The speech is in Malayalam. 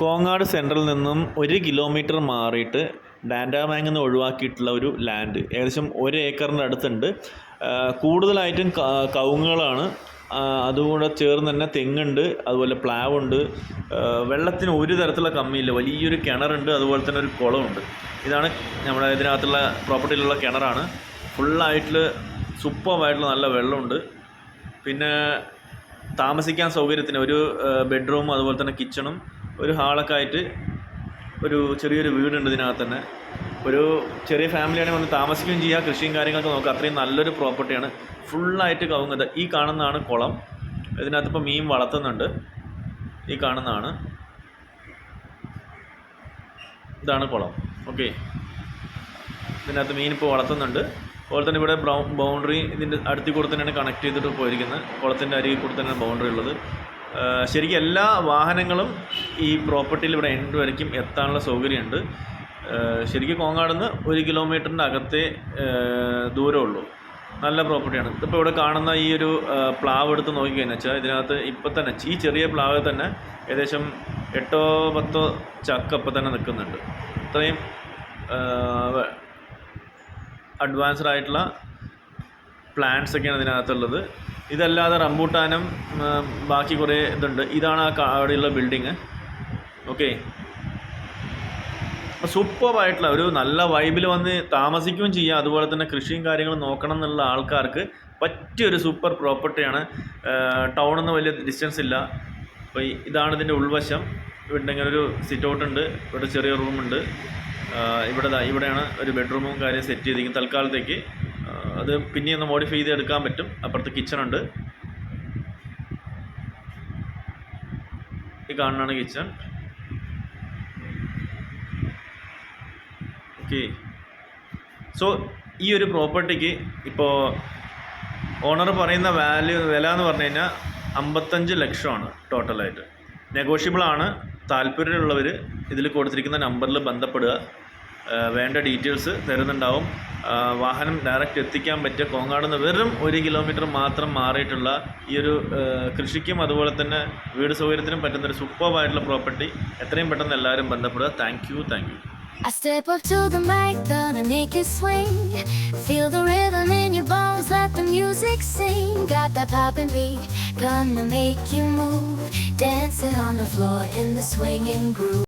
കോങ്ങാട് സെൻട്രൽ നിന്നും 1 കിലോമീറ്റർ മാറിയിട്ട് ഡാൻഡാമാങ് എന്ന് ഒഴിവാക്കിയിട്ടുള്ള ഒരു ലാൻഡ് ഏകദേശം 1 ഏക്കറിൻ്റെ അടുത്തുണ്ട്. കൂടുതലായിട്ടും കവുങ്ങുകളാണ്. അതുകൂടെ ചേർന്ന് തന്നെ തെങ്ങുണ്ട്, അതുപോലെ പ്ലാവുണ്ട്. വെള്ളത്തിന് ഒരു തരത്തിലുള്ള കമ്മിയില്ല. വലിയൊരു കിണറുണ്ട്, അതുപോലെ തന്നെ ഒരു കുളമുണ്ട്. ഇതാണ് നമ്മുടെ ഇതിനകത്തുള്ള പ്രോപ്പർട്ടിയിലുള്ള കിണറാണ്. ഫുള്ളായിട്ടുള്ള സൂപ്പറായിട്ടുള്ള നല്ല വെള്ളമുണ്ട്. പിന്നെ താമസിക്കാൻ സൗകര്യത്തിന് ഒരു ബെഡ്റൂമും അതുപോലെ തന്നെ കിച്ചണും ഒരു ഹാളൊക്കെ ആയിട്ട് ഒരു ചെറിയൊരു വീടുണ്ട് ഇതിനകത്ത് തന്നെ. ഒരു ചെറിയ ഫാമിലിയാണെങ്കിൽ വന്ന് താമസിക്കുകയും ചെയ്യുക, കൃഷിയും കാര്യങ്ങളൊക്കെ നോക്കുക. അത്രയും നല്ലൊരു പ്രോപ്പർട്ടിയാണ്. ഫുള്ളായിട്ട് കവുങ്ങത്. ഈ കാണുന്നതാണ് കുളം. ഇതിനകത്ത് ഇപ്പോൾ മീൻ വളർത്തുന്നുണ്ട്. ഈ കാണുന്നതാണ്, ഇതാണ് കുളം. ഓക്കെ, ഇതിനകത്ത് മീൻ ഇപ്പോൾ വളർത്തുന്നുണ്ട്. അതുപോലെ തന്നെ ഇവിടെ ബൗണ്ടറി ഇതിൻ്റെ അടുത്തിൽ കൂടെ തന്നെയാണ് കണക്ട് ചെയ്തിട്ട് പോയിരിക്കുന്നത്. കുളത്തിൻ്റെ അരികിൽ കൂടെ തന്നെയാണ് ബൗണ്ടറി ഉള്ളത്. ശരിക്കും എല്ലാ വാഹനങ്ങളും ഈ പ്രോപ്പർട്ടിയിൽ ഇവിടെ എൻഡ് വരയ്ക്കും എത്താനുള്ള സൗകര്യമുണ്ട്. ശരിക്കും കോങ്ങാട് നിന്ന് 1 കിലോമീറ്ററിൻ്റെ അകത്തേ ദൂരമുള്ളൂ. നല്ല പ്രോപ്പർട്ടിയാണ്. ഇതിപ്പോൾ ഇവിടെ കാണുന്ന ഈ ഒരു പ്ലാവ് എടുത്ത് നോക്കിക്കഴിഞ്ഞാൽ വെച്ചാൽ ഇതിനകത്ത് ഇപ്പം തന്നെ ഈ ചെറിയ പ്ലാവ് തന്നെ ഏകദേശം 8-10 ചക്ക ഇപ്പം തന്നെ നിൽക്കുന്നുണ്ട്. ഇത്രയും അഡ്വാൻസ്ഡ് ആയിട്ടുള്ള പ്ലാന്റ്സ് ഒക്കെയാണ് ഇതിനകത്തുള്ളത്. ഇതല്ലാതെ റംബൂട്ടാനും ബാക്കി കുറേ ഇതുണ്ട്. ഇതാണ് അവിടെയുള്ള ബിൽഡിങ്. ഓക്കെ, സൂപ്പറായിട്ടുള്ള ഒരു നല്ല വൈബിൽ വന്ന് താമസിക്കുകയും ചെയ്യുക, അതുപോലെ തന്നെ കൃഷിയും കാര്യങ്ങളും നോക്കണം എന്നുള്ള ആൾക്കാർക്ക് പറ്റിയൊരു സൂപ്പർ പ്രോപ്പർട്ടിയാണ്. ടൗണിൽ നിന്ന് വലിയ ഡിസ്റ്റൻസ് ഇല്ല. അപ്പോൾ ഇതാണ് ഇതിൻ്റെ ഉൾവശം. ഇവിടെ ഇങ്ങനെ ഒരു സിറ്റ് ഔട്ട് ഉണ്ട്, ഇവിടെ ചെറിയ റൂമുണ്ട്. ഇവിടെയാണ് ഒരു ബെഡ്റൂമും കാര്യം സെറ്റ് ചെയ്തിരിക്കുന്നത് തൽക്കാലത്തേക്ക്. അത് പിന്നെ ഒന്ന് മോഡിഫൈ ചെയ്ത് എടുക്കാൻ പറ്റും. അപ്പുറത്ത് കിച്ചണുണ്ട്. ഈ കാണുന്നതാണ് കിച്ചൺ. ഓക്കെ, സോ ഈ ഒരു പ്രോപ്പർട്ടിക്ക് ഇപ്പോൾ ഓണർ പറയുന്ന വില എന്ന് പറഞ്ഞു കഴിഞ്ഞാൽ 55 ലക്ഷമാണ് ടോട്ടലായിട്ട്. നെഗോഷ്യബിളാണ്. താല്പര്യമുള്ളവർ ഇതിൽ കൊടുത്തിരിക്കുന്ന നമ്പറിൽ ബന്ധപ്പെടുക. വേണ്ട ഡീറ്റെയിൽസ് തരുന്നുണ്ടാവും. വാഹനം ഡയറക്റ്റ് എത്തിക്കാൻ പറ്റിയ കോങ്ങാട് നിന്ന് വെറും 1 കിലോമീറ്റർ മാത്രം മാറിയിട്ടുള്ള ഈ ഒരു കൃഷിക്കും അതുപോലെ തന്നെ വീട് സൗകര്യത്തിനും പറ്റുന്നൊരു സൂപ്പറായിട്ടുള്ള പ്രോപ്പർട്ടി. എത്രയും പെട്ടെന്ന് എല്ലാവരും ബന്ധപ്പെടുക. Thank you. I step up to the mic, gonna make it swing. Feel the rhythm in your bones, let the music sing. Got that poppin' beat, gonna make you move. Dancing on the floor in the swinging groove.